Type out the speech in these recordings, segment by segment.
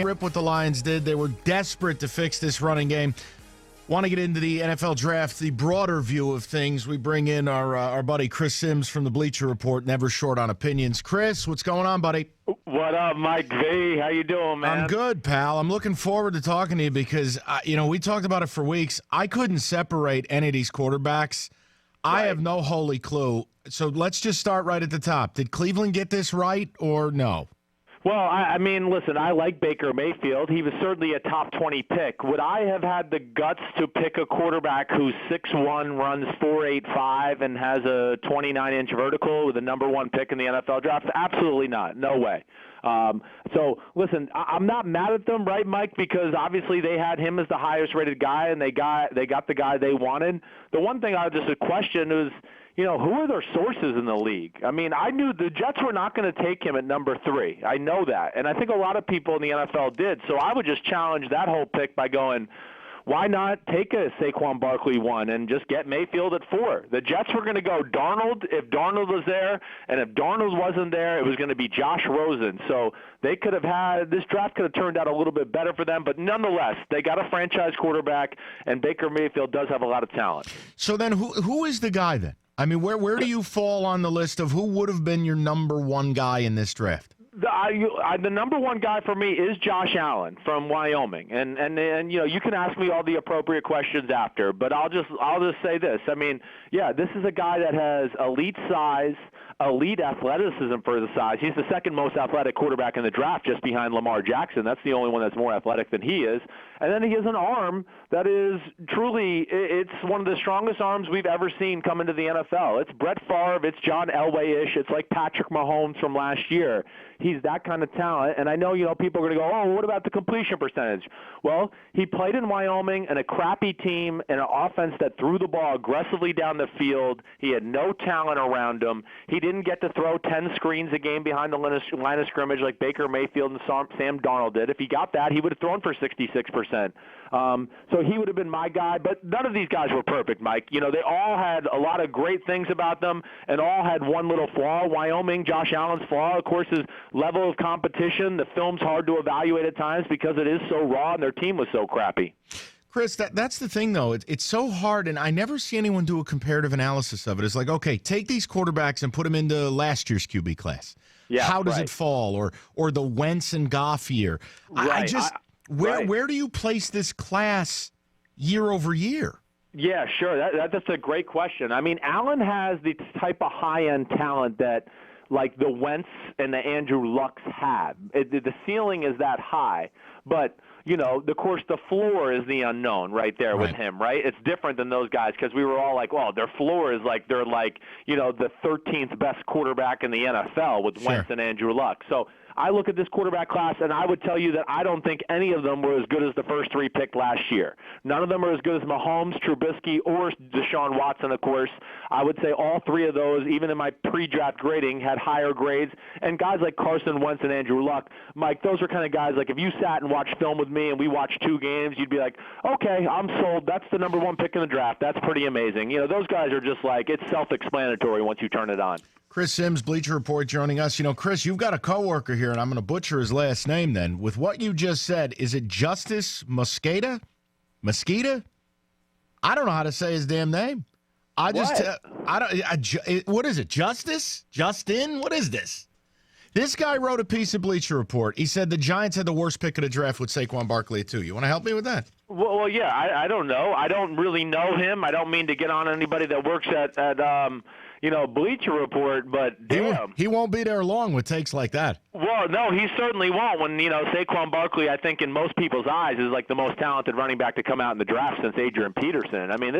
Rip what the Lions did. They were desperate to fix this running game. Want to get into the NFL draft, the broader view of things. We bring in our buddy Chris Sims from the Bleacher Report, never short on opinions. Chris, what's going on, buddy? What up, Mike V? How you doing, man? I'm good, pal. I'm looking forward to talking to you because, we talked about it for weeks. I couldn't separate any of these quarterbacks. I have no holy clue. So let's just start right at the top. Did Cleveland get this right or no? Well, I mean, listen, I like Baker Mayfield. He was certainly a top 20 pick. Would I have had the guts to pick a quarterback who's 6'1", runs 4.85, and has a 29-inch vertical with the number one pick in the NFL draft? Absolutely not. No way. So, listen, I'm not mad at them, right, Mike, because obviously they had him as the highest-rated guy, and they got the guy they wanted. The one thing I just question is, who are their sources in the league? I mean, I knew the Jets were not going to take him at number 3. I know that. And I think a lot of people in the NFL did. So I would just challenge that whole pick by going, why not take a Saquon Barkley 1 and just get Mayfield at 4? The Jets were going to go Darnold if Darnold was there, and if Darnold wasn't there, it was going to be Josh Rosen. So they could have had – this draft could have turned out a little bit better for them, but nonetheless, they got a franchise quarterback, and Baker Mayfield does have a lot of talent. So then who is the guy then? I mean, where do you fall on the list of who would have been your number one guy in this draft? The number one guy for me is Josh Allen from Wyoming, and you can ask me all the appropriate questions after, but I'll just say this. I mean, yeah, this is a guy that has elite size, elite athleticism for the size. He's the second most athletic quarterback in the draft, just behind Lamar Jackson. That's the only one that's more athletic than he is. And then he has an arm that is truly, it's one of the strongest arms we've ever seen come into the NFL. It's Brett Favre, it's John Elway-ish, it's like Patrick Mahomes from last year. He's that kind of talent. And I know, people are going to go, oh, what about the completion percentage? Well, he played in Wyoming in a crappy team and an offense that threw the ball aggressively down the field. He had no talent around him. He didn't get to throw 10 screens a game behind the line of scrimmage like Baker Mayfield and Sam Darnold did. If he got that, he would have thrown for 66%. So he would have been my guy, but none of these guys were perfect, Mike. They all had a lot of great things about them and all had one little flaw. Wyoming, Josh Allen's flaw, of course, is level of competition. The film's hard to evaluate at times because it is so raw and their team was so crappy. Chris, that's the thing, though. It's so hard, and I never see anyone do a comparative analysis of it. It's like, okay, take these quarterbacks and put them into last year's QB class. Yeah, how does it fall? Or the Wentz and Goff year. Right. Where do you place this class year over year? Yeah, sure. That's a great question. I mean, Allen has the type of high-end talent that, like, the Wentz and the Andrew Lucks had. The ceiling is that high, but of course, the floor is the unknown right there with him, right? It's different than those guys because we were all like, well, their floor is like they're like, the 13th best quarterback in the NFL with Wentz and Andrew Luck. So I look at this quarterback class, and I would tell you that I don't think any of them were as good as the first 3 picked last year. None of them are as good as Mahomes, Trubisky, or Deshaun Watson, of course. I would say all 3 of those, even in my pre-draft grading, had higher grades. And guys like Carson Wentz and Andrew Luck, Mike, those are kind of guys, like if you sat and watched film with me and we watched 2 games, you'd be like, okay, I'm sold. That's the number 1 pick in the draft. That's pretty amazing. Those guys are just like, it's self-explanatory once you turn it on. Chris Sims, Bleacher Report, joining us. Chris, you've got a coworker here, and I'm going to butcher his last name then. With what you just said, is it Justice Mosqueda? Mosqueda? I don't know how to say his damn name. What is it, Justice? Justin? What is this? This guy wrote a piece of Bleacher Report. He said the Giants had the worst pick of the draft with Saquon Barkley, too. You want to help me with that? Well, yeah, I don't know. I don't really know him. I don't mean to get on anybody that works at Bleacher Report, but damn. He won't be there long with takes like that. Well, no, he certainly won't. When, Saquon Barkley, I think in most people's eyes, is like the most talented running back to come out in the draft since Adrian Peterson. I mean,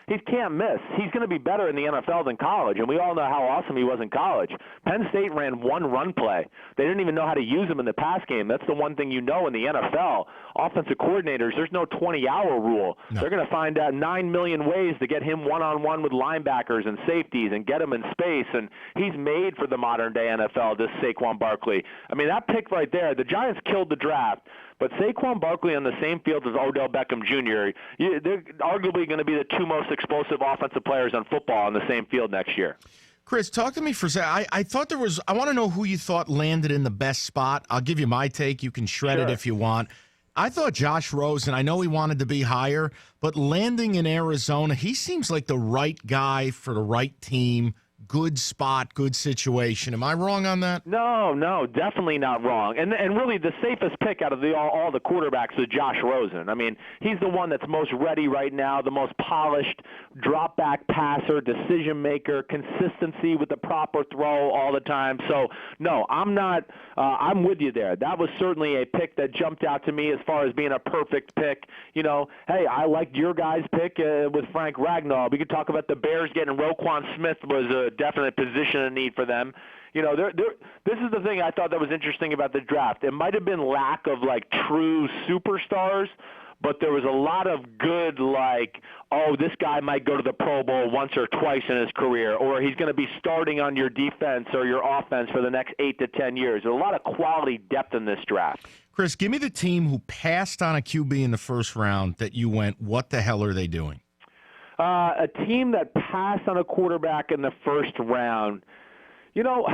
he can't miss. He's going to be better in the NFL than college, and we all know how awesome he was in college. Penn State ran one run play. They didn't even know how to use him in the pass game. That's the one thing in the NFL. Offensive coordinators, there's no 20-hour rule. No. They're going to find out 9 million ways to get him one-on-one with linebackers and safeties and get him in space, and he's made for the modern-day NFL, this Saquon Barkley. I mean, that pick right there, the Giants killed the draft, but Saquon Barkley on the same field as Odell Beckham Jr., they're arguably going to be the 2 most explosive offensive players on football on the same field next year. Chris, talk to me for a second. I want to know who you thought landed in the best spot. I'll give you my take. You can shred it if you want. I thought Josh Rosen, I know he wanted to be higher, but landing in Arizona, he seems like the right guy for the right team. Good spot, good situation. Am I wrong on that? No, definitely not wrong. And really the safest pick out of all the quarterbacks is Josh Rosen. I mean, he's the one that's most ready right now, the most polished drop back passer, decision maker, consistency with the proper throw all the time. So, no, I'm with you there. That was certainly a pick that jumped out to me as far as being a perfect pick. You know, hey, I liked your guys' pick with Frank Ragnow. We could talk about the Bears getting Roquan Smith was a definite position of need for them. You know, this is the thing I thought that was interesting about the draft. It might have been lack of, like, true superstars, but there was a lot of good, like, oh, this guy might go to the Pro Bowl once or twice in his career, or he's going to be starting on your defense or your offense for the next 8 to 10 years. There's a lot of quality depth in this draft. Chris, give me the team who passed on a QB in the first round that you went, what the hell are they doing? A team that passed on a quarterback in the first round. You know,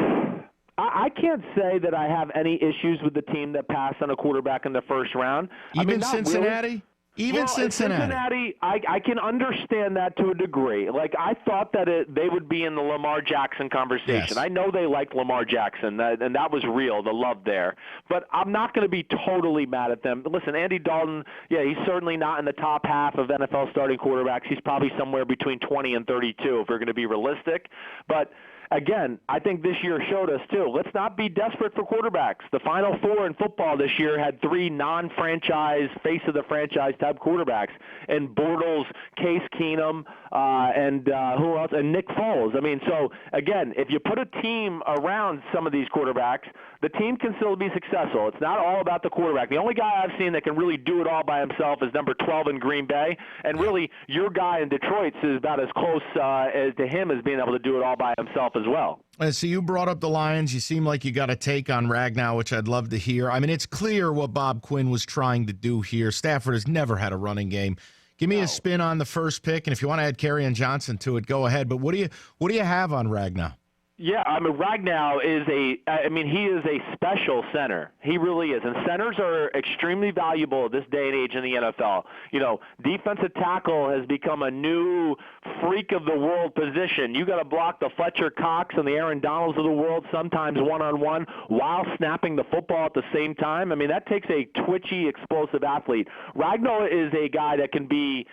I can't say that I have any issues with the team that passed on a quarterback in the first round. Even Cincinnati? Really. Even Cincinnati, I can understand that to a degree. Like, I thought that they would be in the Lamar Jackson conversation. Yes. I know they liked Lamar Jackson, and that was real, the love there. But I'm not going to be totally mad at them. Listen, Andy Dalton, yeah, he's certainly not in the top half of NFL starting quarterbacks. He's probably somewhere between 20 and 32 if we're going to be realistic. But again, I think this year showed us, too, let's not be desperate for quarterbacks. The Final Four in football this year had 3 non-franchise, face-of-the-franchise type quarterbacks, and Bortles, Case Keenum, and who else? And Nick Foles. I mean, so, again, if you put a team around some of these quarterbacks, the team can still be successful. It's not all about the quarterback. The only guy I've seen that can really do it all by himself is number 12 in Green Bay, and really your guy in Detroit is about as close as to him as being able to do it all by himself as well. So you brought up the Lions. You seem like you got a take on Ragnow, which I'd love to hear. I mean, it's clear what Bob Quinn was trying to do here. Stafford has never had a running game. Give me a spin on the first pick, and if you want to add Kerryon Johnson to it, go ahead. But what do you have on Ragnow? Yeah, I mean, Ragnow he is a special center. He really is. And centers are extremely valuable at this day and age in the NFL. You know, defensive tackle has become a new freak of the world position. You got to block the Fletcher Cox and the Aaron Donalds of the world, sometimes one-on-one, while snapping the football at the same time. I mean, that takes a twitchy, explosive athlete. Ragnow is a guy that can be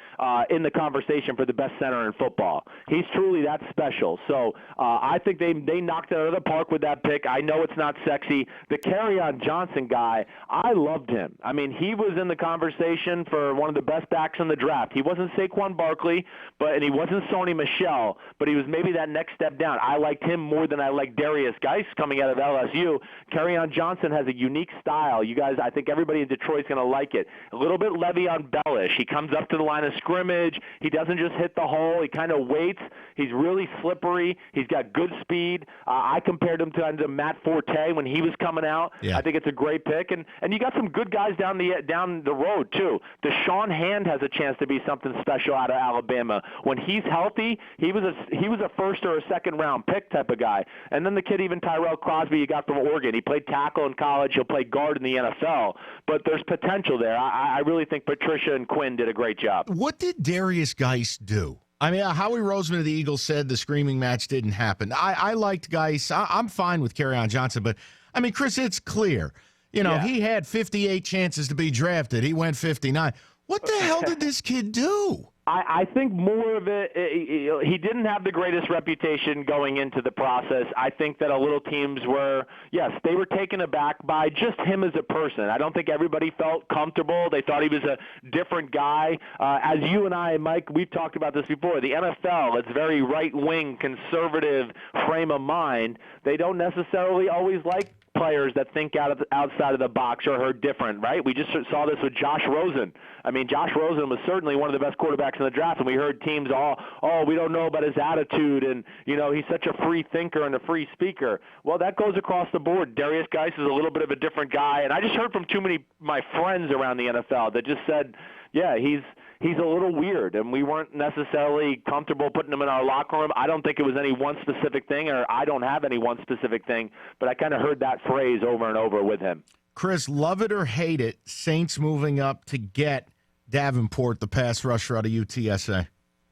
in the conversation for the best center in football. He's truly that special. So I think they knocked it out of the park with that pick. I know it's not sexy. The Kerryon Johnson guy, I loved him. I mean, he was in the conversation for one of the best backs in the draft. He wasn't Saquon Barkley, and he wasn't Sony Michel, but he was maybe that next step down. I liked him more than I liked Darius Geis coming out of LSU. Kerryon Johnson has a unique style. You guys, I think everybody in Detroit's going to like it. A little bit Le'Veon Bellish. He comes up to the line of scrimmage. He doesn't just hit the hole. He kind of waits. He's really slippery. He's got good speed. I compared him to Matt Forte when he was coming out. Yeah. I think it's a great pick, and you got some good guys down the road too. Deshaun Hand has a chance to be something special out of Alabama. When he's healthy, he was a first or a second round pick type of guy. And then the kid, even Tyrell Crosby, you got from Oregon. He played tackle in college. He'll play guard in the NFL. But there's potential there. I really think Patricia and Quinn did a great job. What did Darius Geis do? I mean, Howie Roseman of the Eagles said the screaming match didn't happen. I liked Geis. I'm fine with Kerryon Johnson, but, I mean, Chris, it's clear. You know, He had 58 chances to be drafted. He went 59. What the hell did this kid do? I think more of it, he didn't have the greatest reputation going into the process. I think that a little teams were, yes, they were taken aback by just him as a person. I don't think everybody felt comfortable. They thought he was a different guy. As you and I, Mike, we've talked about this before. The NFL, it's very right-wing, conservative frame of mind. They don't necessarily always like players that think outside of the box or are different, right? We just saw this with Josh Rosen. I mean, Josh Rosen was certainly one of the best quarterbacks in the draft, and we heard teams we don't know about his attitude, and, you know, he's such a free thinker and a free speaker. Well, that goes across the board. Darius Geis is a little bit of a different guy, and I just heard from too many my friends around the NFL that just said, yeah, he's a little weird, and we weren't necessarily comfortable putting him in our locker room. I don't think it was any one specific thing, or I don't have any one specific thing, but I kind of heard that phrase over and over with him. Chris, love it or hate it, Saints moving up to get Davenport, the pass rusher out of UTSA.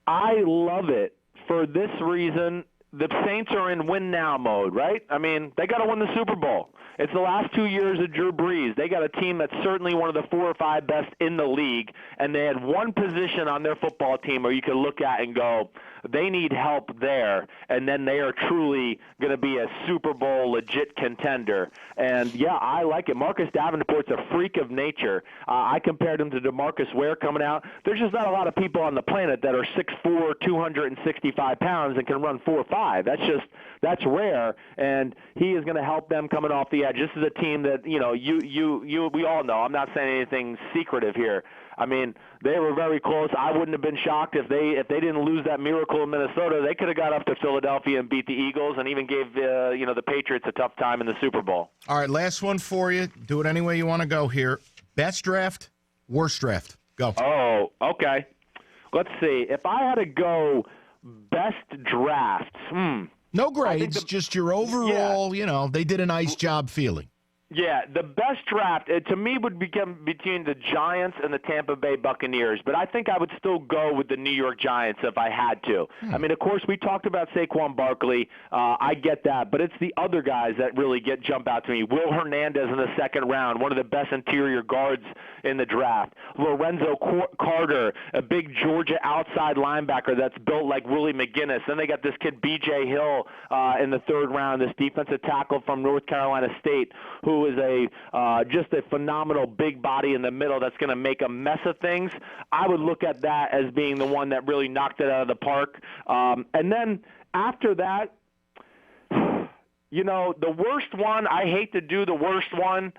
I love it for this reason. The Saints are in win-now mode, right? I mean, they got to win the Super Bowl. It's the last 2 years of Drew Brees. They got a team that's certainly one of the 4 or 5 best in the league, and they had one position on their football team where you could look at and go, they need help there, and then they are truly going to be a Super Bowl legit contender. And, yeah, I like it. Marcus Davenport's a freak of nature. I compared him to DeMarcus Ware coming out. There's just not a lot of people on the planet that are 6'4", 265 pounds and can run 4.5. That's rare, and he is going to help them coming off the edge. This is a team that, we all know. I'm not saying anything secretive here. I mean, they were very close. I wouldn't have been shocked if they didn't lose that miracle in Minnesota. They could have got up to Philadelphia and beat the Eagles, and even gave the Patriots a tough time in the Super Bowl. All right, last one for you. Do it any way you want to go here. Best draft, worst draft. Go. Oh, okay. Let's see. If I had to go best draft, no grades, just your overall. Yeah. They did a nice job feeling. Yeah, the best draft, to me, would become between the Giants and the Tampa Bay Buccaneers, but I think I would still go with the New York Giants if I had to. I mean, of course, we talked about Saquon Barkley. I get that, but it's the other guys that really jump out to me. Will Hernandez in the second round, one of the best interior guards in the draft. Lorenzo Carter, a big Georgia outside linebacker that's built like Willie McGinnis. Then they got this kid B.J. Hill in the third round, this defensive tackle from North Carolina State, who is just a phenomenal big body in the middle that's going to make a mess of things. I would look at that as being the one that really knocked it out of the park. And then after that, the worst one, I hate to do the worst one.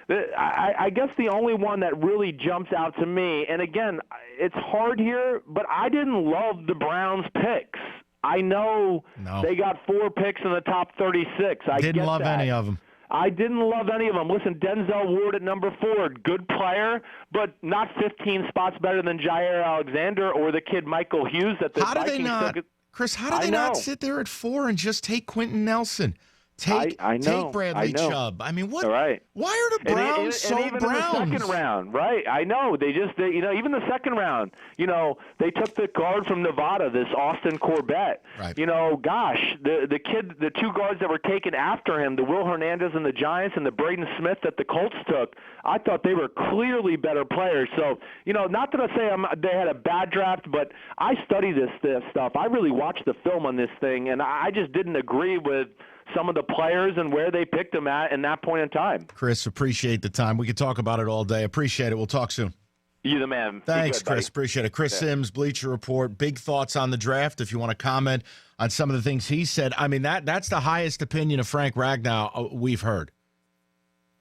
I guess the only one that really jumps out to me, and again, it's hard here, but I didn't love the Browns' picks. I know they got 4 picks in the top 36. I didn't love any of them. I didn't love any of them. Listen, Denzel Ward at number 4, good player, but not 15 spots better than Jair Alexander or the kid Michael Hughes at the Vikings. How do they not, Chris, how do they not sit there at 4 and just take Quentin Nelson? Take Bradley Chubb. I mean, what? Right. Why are the Browns so even Browns? In the second round, right? I know. Even the second round, they took the guard from Nevada, this Austin Corbett. Right. The kid, the 2 guards that were taken after him, the Will Hernandez and the Giants and the Braden Smith that the Colts took, I thought they were clearly better players. So, not that I say they had a bad draft, but I study this stuff. I really watched the film on this thing, and I just didn't agree with some of the players and where they picked them at in that point in time. Chris, appreciate the time. We could talk about it all day. Appreciate it. We'll talk soon. You the man. Thanks, good, Chris. Appreciate it. Chris Sims, Bleacher Report. Big thoughts on the draft. If you want to comment on some of the things he said. I mean, that's the highest opinion of Frank Ragnow we've heard.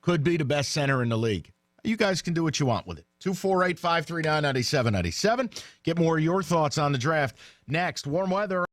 Could be the best center in the league. You guys can do what you want with it. 248-539-9797. Get more of your thoughts on the draft next. Warm weather